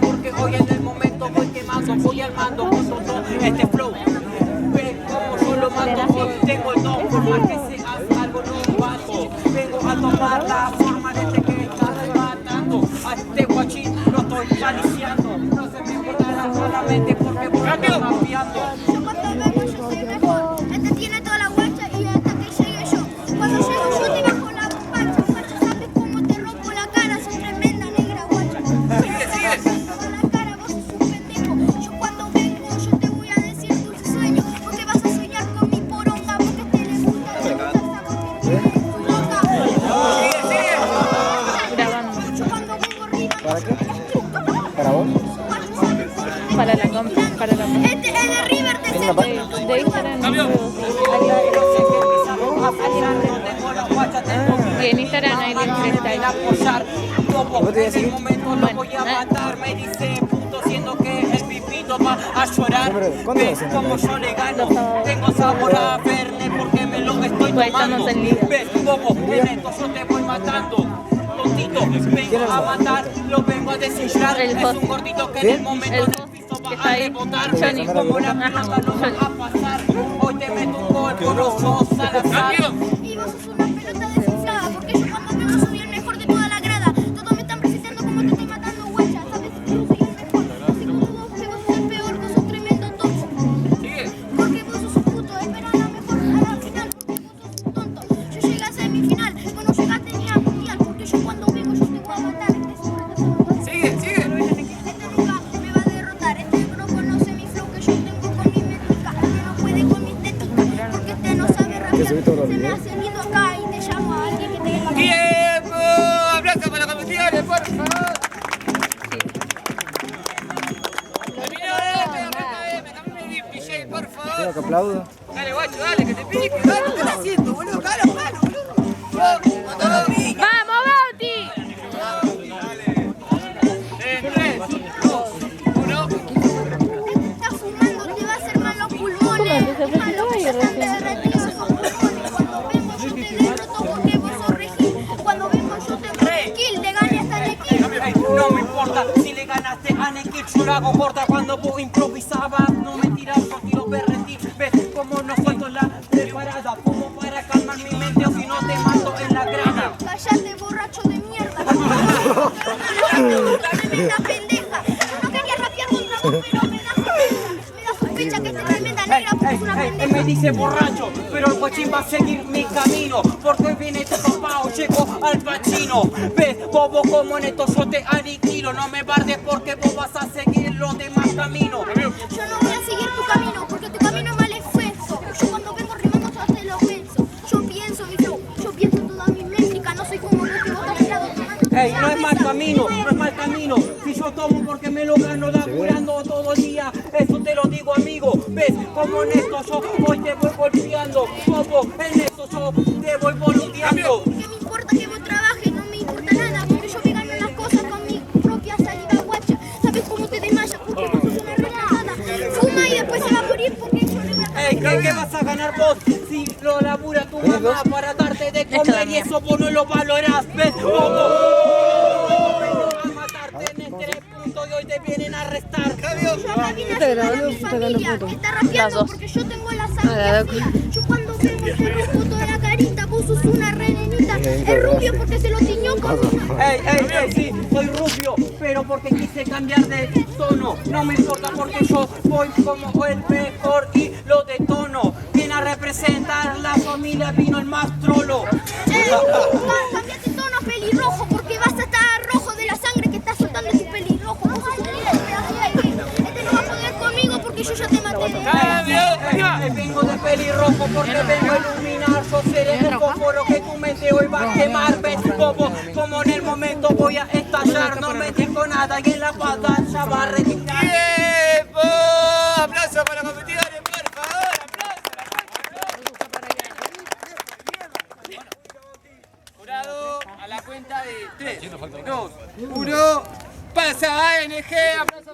porque hoy en el momento voy quemando, voy al mando con todo este flow. Ve como yo lo mando hoy, tengo el don, por más que seas algo no vato. Vengo a tomar la forma de este que está matando. A este guachín lo estoy acariciando. No se me cortará solamente porque voy rapeando. Yo cuando vengo yo soy mejor. Este tiene toda la guacha y hasta que llegue yo. Cuando llego yo te bajo la bombacha. Guacha, ¿sabes cómo te rompo la cara? Sos tremenda negra, guacha. Toda la cara, vos sos un pendejo. Yo cuando vengo yo te voy a decir dulce sueño. Porque vas a soñar con mi poronga. Porque te le gusta esa tu loca. Yo cuando vengo arriba ¿Para qué? no ¿Para vos? Para la compra, para la compra. Este es de River te Tengo una De Instagram. Y en Instagram hay el freestyle. En el momento lo voy a matar, me dice puto, siendo que el pipito va a llorar. Ves como yo le gano, tengo sabor a verde porque me lo estoy Pues tomando. estamos en liga. Ves como en esto yo te voy matando. Tontito, vengo a matar, lo vengo a desinflar. El Es host. un gordito que ¿Qué? en el momento El del host piso que va está a ahí. rebotar. Johnny. Como la Ajá. pelota lo va a pasar. Hoy te meto un gol, poroso, Salazar. Y vos sos una pelota desinflada. Porque yo cuando vengo soy el mejor de toda la grada. Todos me están precisando como te estoy matando, guacha. ¿Sabes? Yo soy el mejor. Así como vos, que vos sos el peor, vos sos tremendo tonto. Porque vos sos un puto, espera a la mejor a la final. Porque vos sos un tonto. Yo llegué a semifinal, vos no llegaste ni a mundial. Porque yo cuando vengo yo te voy a matar. Este nunca me va a derrotar. Este no conoce mi flow que yo tengo con mi métrica. Este no puede con mi técnica. Porque este no sabe rapear. subí todos los Se me videos. hace lindo acá y te llamo a alguien que te diga. ¡Tiempo! ¡Aplausos para los competidores, por favor! DJ, por favor. Quiero que aplaudo. Dale, guacho, dale, que te pique. Dale, ¿qué estás haciendo, boludo? Cala, mano, boludo. ¡Vamos, Bauti! En 3, 2, 1. Estás fumando, te va a hacer mal los pulmones. Malo que ya están derretidos esos pulmones. Cuando vengo yo te derroto porque vos sos regil. Cuando vengo yo te doy el kill, le gané hasta el kill. No me importa si le ganaste a Nekir, yo la hago corta. Cuando vos improvisabas, no me tiras, yo tiro berretín. Ves como no suelto la preparada, como para calmar mi mente o si no te mato en la grana. Cállate, borracho de mierda. Tremenda pendeja. Yo no quería rapear contra vos, pero me da sospecha que esta tremenda negra porque es una Él me pendeja. dice borracho, pero el guachín va a seguir mi camino. Porque hoy viene tu papá o llego al pachino. Ves, bobo, como en esto yo te aniquilo. No me bardes porque vos vas a seguir los demás caminos. Yo no voy a seguir tu camino porque tu camino es mal expuesto. Yo cuando vengo rimando yo te lo pienso. Yo pienso mi flow, yo pienso toda mi métrica. No soy como vos que vos estás tirado tomando. Ey, no es mal camino, no es mal camino. Si yo tomo porque me lo gano laburando todo el día, eso te lo digo, amigo. Ves como en esto yo hoy te voy golpeando, como en esto yo te voy boludeando. ¿Qué me importa que vos trabajes? No me importa nada porque yo me gano las cosas con mi propia saliva guacha. ¿Sabes cómo te desmayas? Porque vos sos una relajada. Fuma y después se va a morir porque yo le voy a Ey, ¿qué vas a ganar vos si lo labura tu mamá para darte de comer y eso vos no lo valorás? ¿Ves? Bobo. A matarte en este punto y hoy te vienen a arrestar. Yo acá vine a ayudar a mi familia. Está rapeando porque yo tengo la sangre fría. Yo cuando vengo te rompo toda la carita. Vos sos una renenita. Es rubio porque se lo tiñó con Ey, sí, soy rubio, pero porque quise cambiar de tono. No me importa porque yo voy como el mejor y lo detono. Viene a representar la familia, vino el más trolo. Cambiate tono pelirrojo porque vas a estar rojo de la sangre que está soltando tu pelirrojo. Vos sos un pedazo de gay. Este no va a poder conmigo porque yo ya te maté. Vengo de pelirrojo porque vengo a iluminar. Yo seré el fósforo que tu mente hoy va a quemar. Ves, bobo, como en el momento voy a estallar. No me dejo nada y en la pantalla va a retirar. ¡Tiempo! ¡Aplausos para los competidores, por favor! Jurado, a la cuenta de 3, 2, 1. Pasa ANG, aplausos.